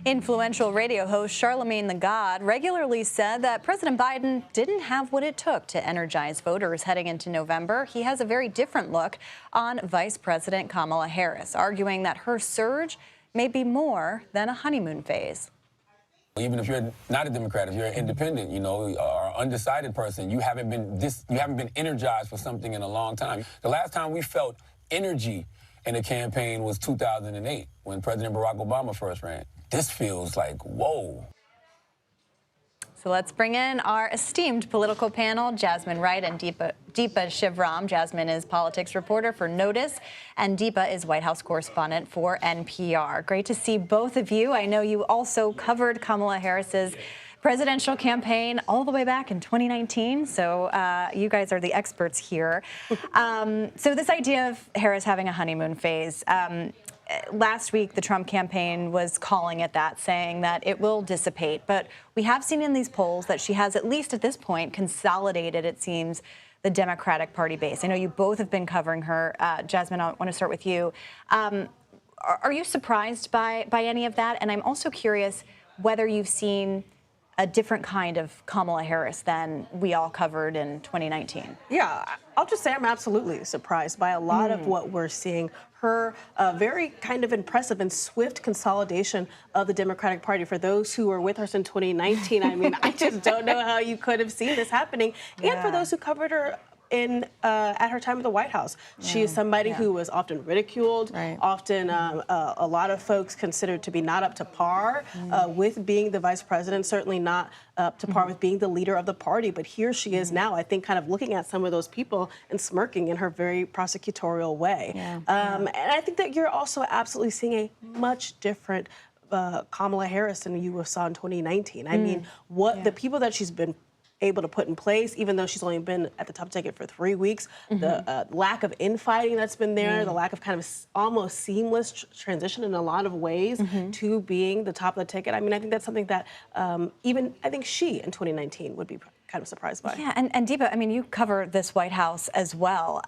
Influential radio host Charlemagne the God regularly said that President Biden didn't have what it took to energize voters heading into November. He has a very different look on Vice President Kamala Harris, arguing that her surge may be more than a honeymoon phase. Even if you're not a Democrat, if you're an independent, or undecided person, you haven't been energized for something in a long time. The last time we felt energy in a campaign was 2008 when President Barack Obama first ran. This feels like, whoa. So let's bring in our esteemed political panel, Jasmine Wright and Deepa Shivaram. Jasmine is politics reporter for NOTUS, and Deepa is White House correspondent for NPR. Great to see both of you. I know you also covered Kamala Harris's presidential campaign all the way back in 2019, so you guys are the experts here. So this idea of Harris having a honeymoon phase, last week, the Trump campaign was calling it that, saying that it will dissipate. But we have seen in these polls that she has, at least at this point, consolidated, it seems, the Democratic Party base. I know you both have been covering her. Jasmine, I want to start with you. Are you surprised by any of that? And I'm also curious whether you've seen a different kind of Kamala Harris than we all covered in 2019. Yeah, I'll just say I'm absolutely surprised by a lot of what we're seeing. Her very kind of impressive and swift consolidation of the Democratic Party. For those who were with us in 2019, I mean, I just don't know how you could have seen this happening. Yeah. And for those who covered her at her time at the White House. She is somebody who was often ridiculed, often a lot of folks considered to be not up to par with being the vice president, certainly not up to par with being the leader of the party. But here she is now, I think, kind of looking at some of those people and smirking in her very prosecutorial way. And I think that you're also absolutely seeing a much different Kamala Harris than you saw in 2019. I mean, the people that she's been able to put in place, even though she's only been at the top ticket for 3 weeks, the lack of infighting that's been there, the lack of kind of almost seamless transition in a lot of ways to being the top of the ticket. I mean, I think that's something that even I think she in 2019 would be kind of surprised by. Yeah, and Deepa, I mean, you cover this White House as well.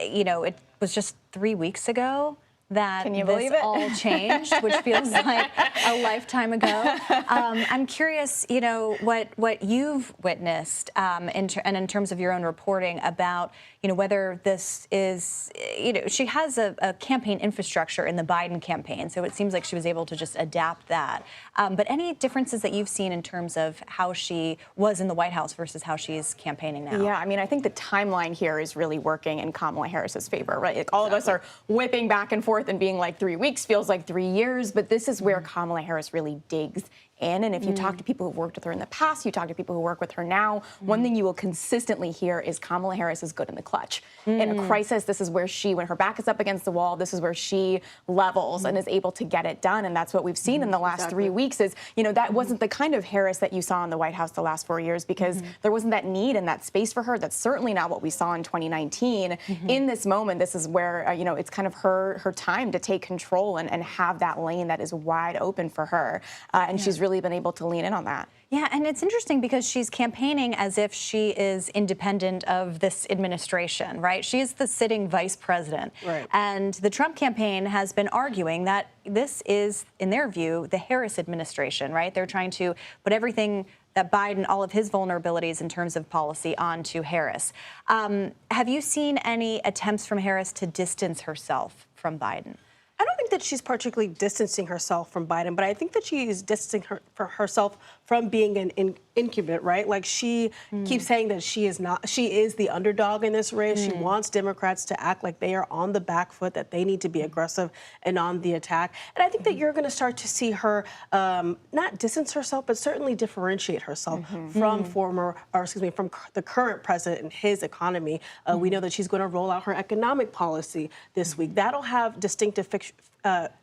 You know, it was just 3 weeks ago that this all changed, which feels like a lifetime ago. I'm curious, you know, what you've witnessed and in terms of your own reporting about, you know, whether this is, you know, she has a campaign infrastructure in the Biden campaign, so it seems like she was able to just adapt that. But any differences that you've seen in terms of how she was in the White House versus how she's campaigning now? Yeah, I mean, I think the timeline here is really working in Kamala Harris's favor, right? Like, all of us are whipping back and forth and being like 3 weeks feels like 3 years, but this is where Kamala Harris really digs in. And if you talk to people who've worked with her in the past, you talk to people who work with her now, one thing you will consistently hear is Kamala Harris is good in the clutch. In a crisis, this is where she, when her back is up against the wall, this is where she levels and is able to get it done. And that's what we've seen in the last 3 weeks is, you know, that wasn't the kind of Harris that you saw in the White House the last 4 years because there wasn't that need and that space for her. That's certainly not what we saw in 2019. In this moment, this is where, you know, it's kind of her time to take control and have that lane that is wide open for her. And she's really been able to lean in on that. Yeah, and it's interesting because she's campaigning as if she is independent of this administration, right? She is the sitting vice president. Right. And the Trump campaign has been arguing that this is, in their view, the Harris administration, right? They're trying to put everything that Biden, all of his vulnerabilities in terms of policy, onto Harris. Have you seen any attempts from Harris to distance herself from Biden? I don't think that she's particularly distancing herself from Biden, but I think that she is distancing herself from being an incumbent, right? Like she keeps saying that she is the underdog in this race. She wants Democrats to act like they are on the back foot, that they need to be aggressive and on the attack. And I think that you're going to start to see her not distance herself, but certainly differentiate herself from from the current president and his economy. We know that she's going to roll out her economic policy this week. That'll have distinctive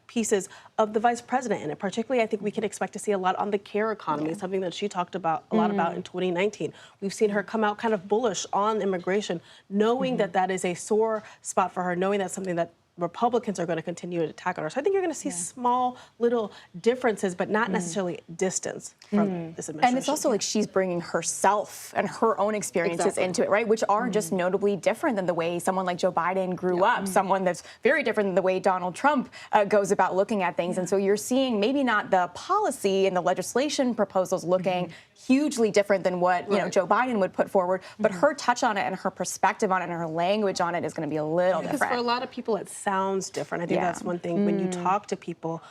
pieces of the vice president in it. Particularly, I think we can expect to see a lot on the care economy, something that she talked about a lot about in 2019. We've seen her come out kind of bullish on immigration, knowing that that is a sore spot for her, knowing that's something that Republicans are going to continue to attack on her. So I think you're going to see small little differences, but not necessarily distance from this administration. And it's also like she's bringing herself and her own experiences into it, right? Which are just notably different than the way someone like Joe Biden grew up, someone that's very different than the way Donald Trump goes about looking at things. And so you're seeing maybe not the policy and the legislation proposals looking hugely different than what Joe Biden would put forward, but her touch on it and her perspective on it and her language on it is going to be a little different. Because for a lot of people, it sounds different. I think that's one thing when you talk to people,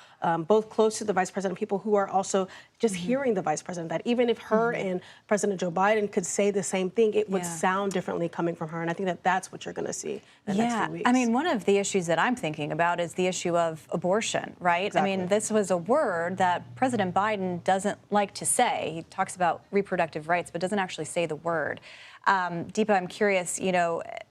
both close to the vice president, people who are also just hearing the vice president, that even if her and President Joe Biden could say the same thing, it would sound differently coming from her. And I think that that's what you're going to see in the next few weeks. I mean, one of the issues that I'm thinking about is the issue of abortion, right? Exactly. I mean, this was a word that President Biden doesn't like to say. He talks about reproductive rights, but doesn't actually say the word. Deepa, I'm curious,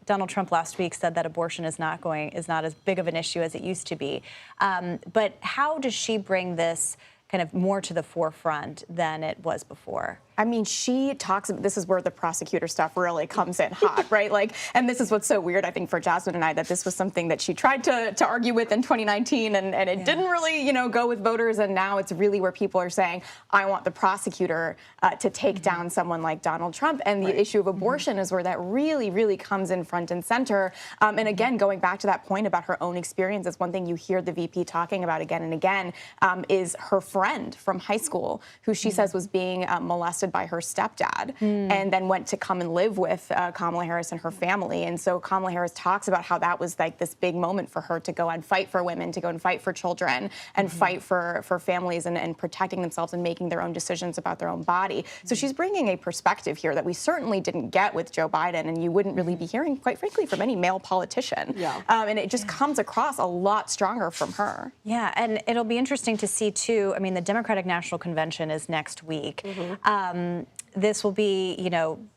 Donald Trump last week said that abortion is not as big of an issue as it used to be. But how does she bring this kind of more to the forefront than it was before? I mean, she talks, this is where the prosecutor stuff really comes in hot, right? Like, and this is what's so weird, I think, for Jasmine and I, that this was something that she tried to argue with in 2019, and it didn't really, go with voters, and now it's really where people are saying, I want the prosecutor to take down someone like Donald Trump, and the issue of abortion is where that really, really comes in front and center. And again, going back to that point about her own experiences, one thing you hear the VP talking about again and again is her friend from high school, who she says was being molested by her stepdad, and then went to come and live with Kamala Harris and her family. And so Kamala Harris talks about how that was like this big moment for her to go and fight for women, to go and fight for children, and fight for families and protecting themselves and making their own decisions about their own body. So she's bringing a perspective here that we certainly didn't get with Joe Biden, and you wouldn't really be hearing, quite frankly, from any male politician. And it just comes across a lot stronger from her. Yeah, and it'll be interesting to see, too. I mean, the Democratic National Convention is next week. This will be,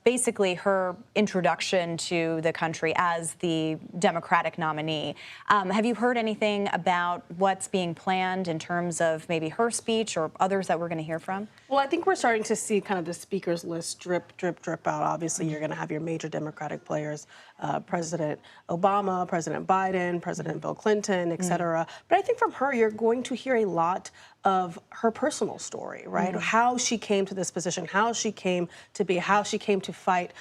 basically her introduction to the country as the Democratic nominee. Have you heard anything about what's being planned in terms of maybe her speech or others that we're going to hear from? Well, I think we're starting to see kind of the speakers list drip, drip, drip out. Obviously, you're going to have your major Democratic players, President Obama, President Biden, President Bill Clinton, et cetera. But I think from her, you're going to hear a lot of her personal story, right? How she came to this position, how she came to be, how she came to fight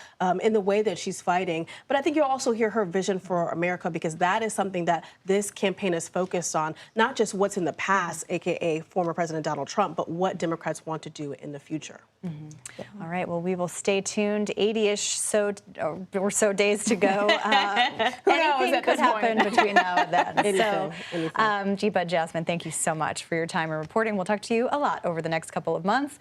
in the way that she's fighting. But I think you'll also hear her vision for America, because that is something that this campaign is focused on, not just what's in the past, AKA former President Donald Trump, but what Democrats want to do in the future. All right, well, we will stay tuned. 80-ish or so days to go. Anything could happen between now and then. Anything. Deepa, Jasmine, thank you so much for your time and reporting. We'll talk to you a lot over the next couple of months.